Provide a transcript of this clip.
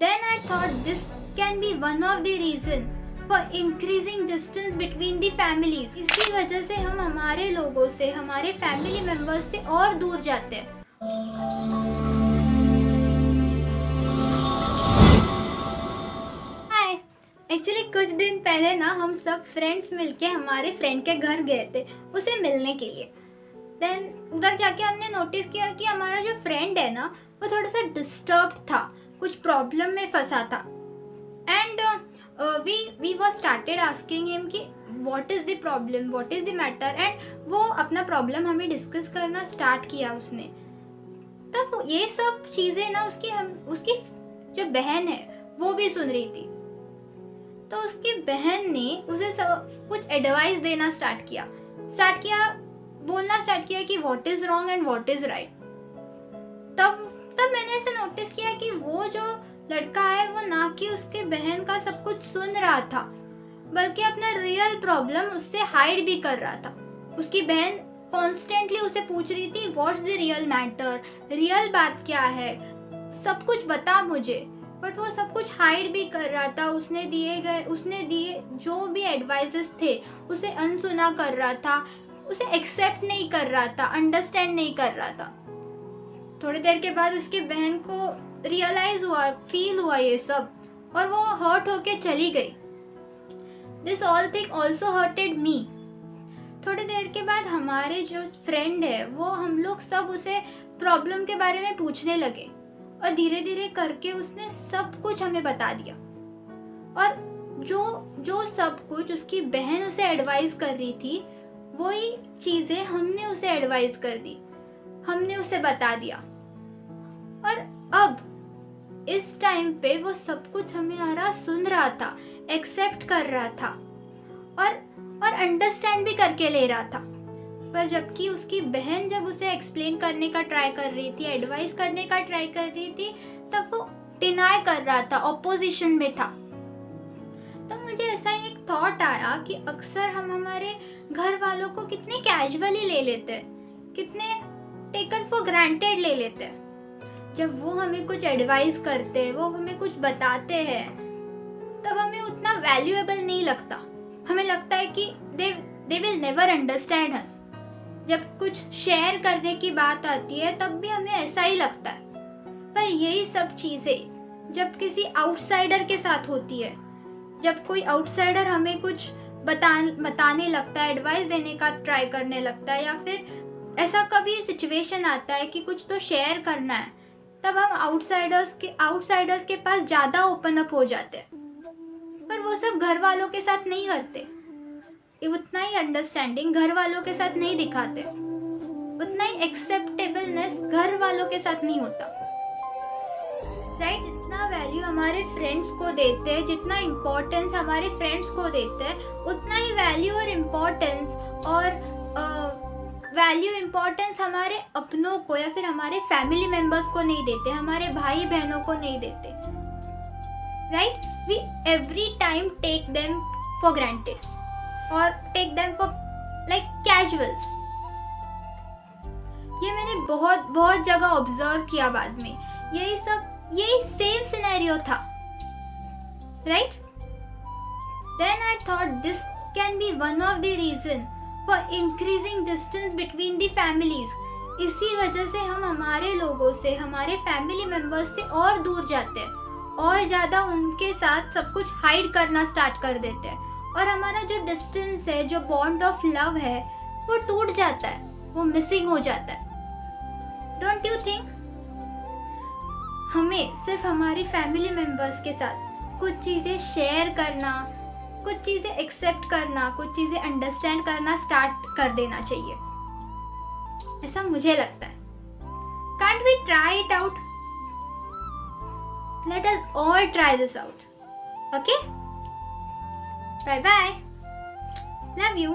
Then I thought this can be one of the reason for increasing distance between the families. इसी वजह से हम हमारे लोगों से, हमारे फैमिली मेंबर्स से और दूर जाते हैं. हाय, एक्चुअली कुछ दिन पहले ना हम सब फ्रेंड्स मिलके हमारे फ्रेंड के घर गए थे उसे मिलने के लिए. देन उधर जाके हमने नोटिस किया कि हमारा जो फ्रेंड है ना वो थोड़ा सा डिस्टर्ब्ड था, कुछ प्रॉब्लम में फंसा था. And we was started asking him कि what is the problem, what is the matter. एंड वो अपना प्रॉब्लम हमें डिस्कस करना स्टार्ट किया उसने. तब ये सब चीज़ें ना उसकी जो बहन है वो भी सुन रही थी. तो उसकी बहन ने उसे सब कुछ एडवाइस देना स्टार्ट किया, बोलना स्टार्ट किया कि what is wrong and what is right. तब मैंने ऐसे नोटिस किया कि वो जो लड़का है वो ना कि उसके बहन का सब कुछ सुन रहा था, बल्कि अपना रियल प्रॉब्लम उससे हाइड भी कर रहा था. उसकी बहन कॉन्स्टेंटली उसे पूछ रही थी what's the real matter, real बात क्या है, सब कुछ बता मुझे. बट वो सब कुछ हाइड भी कर रहा था. उसने दिए जो भी एडवाइसेस थे उसे अनसुना कर रहा था, उसे एक्सेप्ट नहीं कर रहा था, अंडरस्टैंड नहीं कर रहा था. थोड़ी देर के बाद उसकी बहन को रियलाइज हुआ, फील हुआ ये सब, और वो हर्ट होके चली गई. This all thing also hurted me. थोड़ी देर के बाद हमारे जो फ्रेंड है वो हम लोग सब उसे प्रॉब्लम के बारे में पूछने लगे, और धीरे धीरे करके उसने सब कुछ हमें बता दिया. और जो सब कुछ उसकी बहन उसे एडवाइस कर रही थी वही चीज़ें हमने उसे एडवाइस कर दी, हमने उसे बता दिया. और अब इस टाइम पे वो सब कुछ हमारा सुन रहा था, एक्सेप्ट कर रहा था, और अंडरस्टैंड भी करके ले रहा था. पर जबकि उसकी बहन जब उसे एक्सप्लेन करने का ट्राई कर रही थी, एडवाइस करने का ट्राई कर रही थी, तब वो डिनाई कर रहा था, ऑपोजिशन में था. तब मुझे ऐसा एक थॉट आया कि अक्सर हम हमारे घर वालों को कितने कैजुअली ले लेते हैं, कितने टेकन फॉर ग्रांटेड ले लेते हैं. जब वो हमें कुछ एडवाइस करते हैं, वो हमें कुछ बताते हैं, तब हमें उतना वैल्यूएबल नहीं लगता. हमें लगता है कि दे विल नेवर अंडरस्टैंड अस. जब कुछ शेयर करने की बात आती है तब भी हमें ऐसा ही लगता है. पर यही सब चीज़ें जब किसी आउटसाइडर के साथ होती है, जब कोई आउटसाइडर हमें कुछ बताने लगता है, एडवाइस देने का ट्राई करने लगता है, या फिर ऐसा कभी सिचुएशन आता है कि कुछ तो शेयर करना है, तब हम आउटसाइडर्स के पास ज़्यादा ओपन अप हो जाते हैं. पर वो सब घर वालों के साथ नहीं करते. उतना ही अंडरस्टैंडिंग घर वालों के साथ नहीं दिखाते, उतना ही एक्सेप्टेबलनेस घर वालों के साथ नहीं होता. राइट? जितना वैल्यू हमारे फ्रेंड्स को देते हैं, जितना इम्पोर्टेंस हमारे फ्रेंड्स को देते हैं, उतना ही वैल्यू और इम्पोर्टेंस हमारे अपनों को या फिर हमारे फैमिली मेंबर्स को नहीं देते, हमारे भाई बहनों को नहीं देते. Right? We every time take them for granted और take them for like casuals. ये मैंने बहुत जगह ऑब्जर्व किया. बाद में यही सेम सिनेरियो था. Right? Then I thought this can be one of the reason for increasing distance between the families. इसी वजह से हम हमारे लोगों से, हमारे फैमिली मेंबर्स से और दूर जाते हैं, और ज़्यादा उनके साथ सब कुछ हाइड करना स्टार्ट कर देते हैं, और हमारा जो डिस्टेंस है, जो बॉन्ड ऑफ लव है, वो टूट जाता है, वो मिसिंग हो जाता है. Don't you think? हमें सिर्फ हमारी फैमिली मेंबर्स के साथ कुछ चीज़ें शेयर करना, कुछ चीज़ें एक्सेप्ट करना, कुछ चीज़ें अंडरस्टैंड करना स्टार्ट कर देना चाहिए, ऐसा मुझे लगता है. Can't we try it out? Let us all try this out. Okay? Bye bye. Love you.